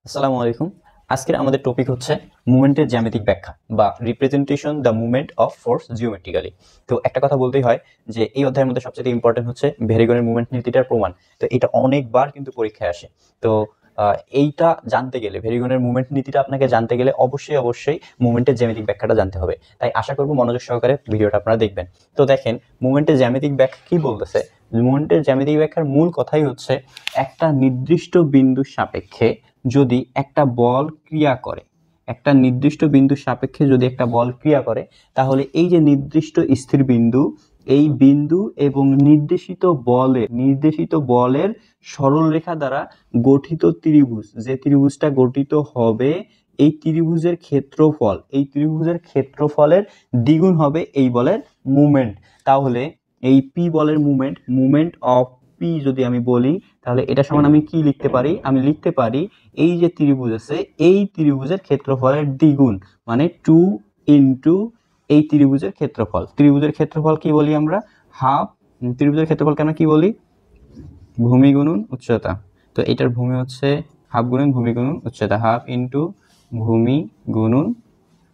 আসসালামু আলাইকুম। আজকের আমাদের টপিক হচ্ছে মুভমেন্টের জ্যামিতিক ব্যাখ্যা বা representation the movement of force geometrically. তো একটা কথা বলতেই হয় যে এই অধ্যায়ের মধ্যে সবচেয়ে ইম্পর্টেন্ট হচ্ছে ভেরিগনের মুভমেন্ট নীতিটার প্রমাণ। তো এটা অনেকবার কিন্তু পরীক্ষায় আসে। তো এইটা জানতে গেলে ভেরিগনের মুভমেন্ট নীতিটা আপনাকে জানতে গেলে অবশ্যই মুভমেন্টের জ্যামিতিক ব্যাখ্যাটা জানতে হবে। তাই আশা করব মনোযোগ সহকারে ভিডিওটা আপনারা দেখবেন। তো দেখেন মুভমেন্টের জ্যামিতিক ব্যাখ্যা কি বলতেছে। মুভমেন্টের জ্যামিতিক ব্যাখ্যার মূল কথাই হচ্ছে একটা নির্দিষ্ট বিন্দুর সাপেক্ষে যদি একটা বল ক্রিয়া করে, একটা নির্দিষ্ট বিন্দুর সাপেক্ষে যদি একটা বল ক্রিয়া করে, তাহলে এই যে নির্দিষ্ট স্থির বিন্দু, এই বিন্দু এবং নির্দেশিত বলের সরলরেখা দ্বারা গঠিত ত্রিভুজ, যে ত্রিভুজটা গঠিত হবে, এই ত্রিভুজের ক্ষেত্রফলের দ্বিগুণ হবে এই বলের মুভমেন্ট। তাহলে এই পি বলের মুভমেন্ট অফ পি যদি আমি বলি, তাহলে এটা সমান আমি কি লিখতে পারি? আমি লিখতে পারি এই যে ত্রিভুজ আছে, এই ত্রিভুজের ক্ষেত্রফলের দ্বিগুণ, মানে 2 ইন্টু এই ত্রিভুজের ক্ষেত্রফল। ত্রিভুজের ক্ষেত্রফল কি বলি আমরা? হাফ। ত্রিভুজের ক্ষেত্রফলকে আমরা কি বলি? ভূমি গুণন উচ্চতা। তো এটার ভূমি হচ্ছে হাফ গুণন ভূমি গুণন উচ্চতা, হাফ ইন্টু ভূমি গুণন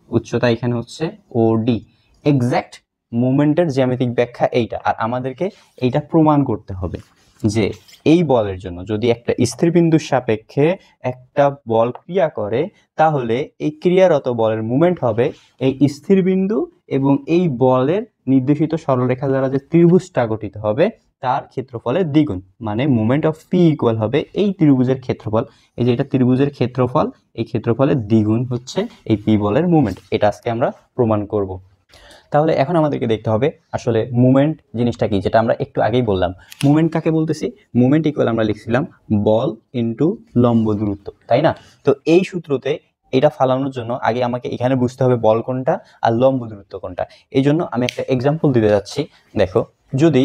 উচ্চতা, এখানে হচ্ছে ওডি। এক্সাক্ট মুভমেন্টের জ্যামিতিক ব্যাখ্যা এইটা। আর আমাদেরকে এইটা প্রমাণ করতে হবে যে এই বলের জন্য যদি একটা স্থির বিন্দুর সাপেক্ষে একটা বল ক্রিয়া করে, তাহলে এই ক্রিয়ারত বলের মুভমেন্ট হবে এই স্থির বিন্দু এবং এই বলের নির্দেশিত সরলরেখা দ্বারা যে ত্রিভুজটা গঠিত হবে তার ক্ষেত্রফলের দ্বিগুণ, মানে মুভমেন্ট অফ পি ইকুয়াল হবে এই ত্রিভুজের ক্ষেত্রফল। এই যে এটা ত্রিভুজের ক্ষেত্রফল, এই ক্ষেত্রফলের দ্বিগুণ হচ্ছে এই পি বলের মুভমেন্ট। এটা আজকে আমরা প্রমাণ করব। তাহলে এখন আমাদেরকে দেখতে হবে আসলে মুভমেন্ট জিনিসটা কি, যেটা আমরা একটু আগেই বললাম। মুভমেন্ট কাকে বলতেছি? মুভমেন্ট ইকুয়াল আমরা লিখছিলাম বল ইন্টু লম্ব দূরত্ব, তাই না? তো এই সূত্রতে এটা ফালানোর জন্য আগে আমাকে এখানে বুঝতে হবে বল কোনটা আর লম্ব দূরত্ব কোনটা। এই জন্য আমি একটা এক্সাম্পল দিতে যাচ্ছি। দেখো, যদি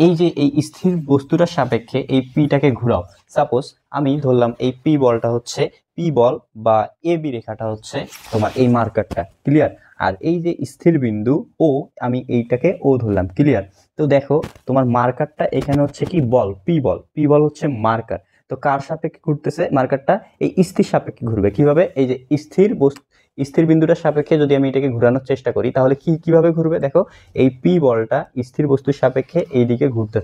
এই যে এই স্থির বস্তুটার সাপেক্ষে এই পিটাকে ঘুরাও, সাপোজ আমি ধরলাম এই পি বলটা হচ্ছে পি বল বা এ বি রেখাটা হচ্ছে তোমার এই মার্কারটা, ক্লিয়ার? আর এই যে স্থির বিন্দু ও, আমি এইটাকে ও ধরলাম, ক্লিয়ার? তো দেখো তোমার মার্কারটা এখানে হচ্ছে কি বল, পি বল হচ্ছে মার্কার। তো কার সাপেক্ষে ঘুরতেছে মার্কারটা? এই স্থির সাপেক্ষে ঘুরবে। কিভাবে? এই যে স্থির বিন্দুটার সাপেক্ষে যদি আমি এটাকে ঘোরানোর চেষ্টা করি, তাহলে কিভাবে ঘুরবে? দেখো, এই পি বলটা স্থির বস্তুর সাপেক্ষে এইদিকে ঘুরতে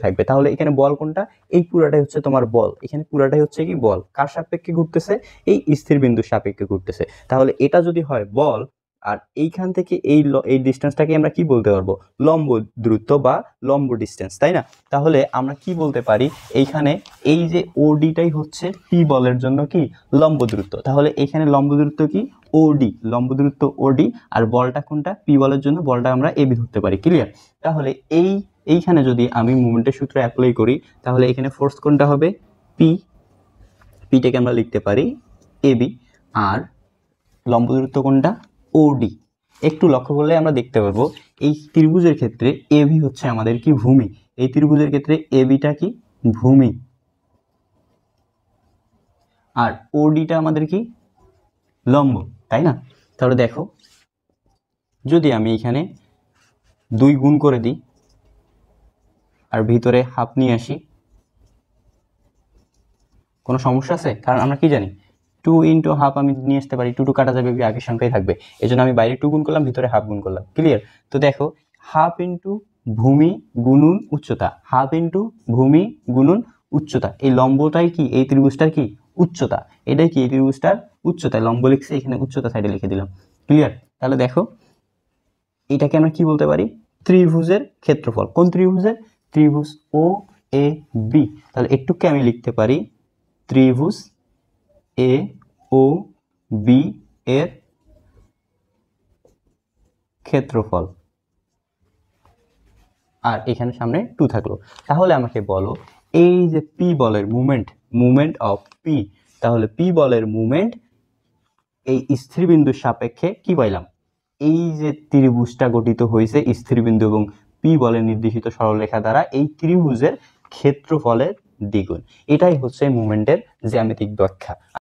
থাকবে। তাহলে এখানে বল কোনটা? এই পুরাটাই হচ্ছে তোমার বল। এখানে পুরাটাই হচ্ছে কি বল। কার সাপেক্ষে ঘুরতেছে? এই স্থির বিন্দুর সাপেক্ষে ঘুরতেছে। তাহলে এটা যদি হয় বল, আর এইখান থেকে এই ডিস্টেন্সটাকে আমরা কি বলতে পারবো? লম্ব দূরত্ব বা লম্ব ডিস্টেন্স, তাই না? তাহলে আমরা কি বলতে পারি? এইখানে এই যে ওডিটাই হচ্ছে পি বলের জন্য কি লম্ব দূরত্ব। তাহলে এখানে লম্ব দূরত্ব কি? ওডি, লম্ব দূরত্ব ওডি। আর বলটা কোনটা? পি বলের জন্য বলটা আমরা এবি ধরতে পারি, ক্লিয়ার? তাহলে এইখানে যদি আমি মুভমেন্টের সূত্র অ্যাপ্লাই করি, তাহলে এখানে ফোর্স কোনটা হবে? পিটাকে আমরা লিখতে পারি এবি। আর লম্ব দূরত্ব কোনটা? ওডি। একটু লক্ষ্য করলে আমরা দেখতে পারবো এই ত্রিভুজের ক্ষেত্রে এবি হচ্ছে আমাদের কি ভূমি। এই ত্রিভুজের ক্ষেত্রে এবিটা কি ভূমি, আর ওডিটা আমাদের কি লম্ব, তাই না? তাহলে দেখো, যদি আমি এখানে 2 গুণ করে দিই আর ভিতরে হাফ নিয়ে আসি, কোনো সমস্যা আছে? কারণ আমরা কি জানি 2 ইন্টু হাফ আমি নিয়ে আসতে পারি, 2 কাটা যাবে, আগের সংখ্যায় থাকবে। এই জন্য আমি বাইরে 2 গুণ করলাম, ভিতরে হাফ গুণ করলাম, ক্লিয়ার? তো দেখো, হাফ ইন্টু ভূমি গুণন উচ্চতা, হাফ ইন্টু ভূমি গুণন উচ্চতা। এই লম্বটাই কি এই ত্রিভুজটার কি উচ্চতা, এটাই কি এই ত্রিভুজটার উচ্চতা। লম্ব লিখছে, এখানে উচ্চতা সাইডে লিখে দিলাম, ক্লিয়ার? তাহলে দেখো, এটাকে আমরা কি বলতে পারি? ত্রিভুজের ক্ষেত্রফল। কোন ত্রিভুজের? ত্রিভুজ ও এ বি। তাহলে একটুকে আমি লিখতে পারি ত্রিভুজ এ ও বি এর ক্ষেত্রফল। আর এখানে সামনে 2 থাকলো। তাহলে আমাকে বলো, এই যে পি বলের মুভমেন্ট অফ পি, তাহলে পি বলের মুভমেন্ট এই স্থির বিন্দুর সাপেক্ষে কি পাইলাম? এই যে ত্রিভুজটা গঠিত হয়েছে স্থির বিন্দু এবং পি বলের নির্দেশিত সরলরেখা দ্বারা, এই ত্রিভুজের ক্ষেত্রফলের দ্বিগুণ। এটাই হচ্ছে মুভমেন্টের জ্যামিতিক ব্যাখ্যা।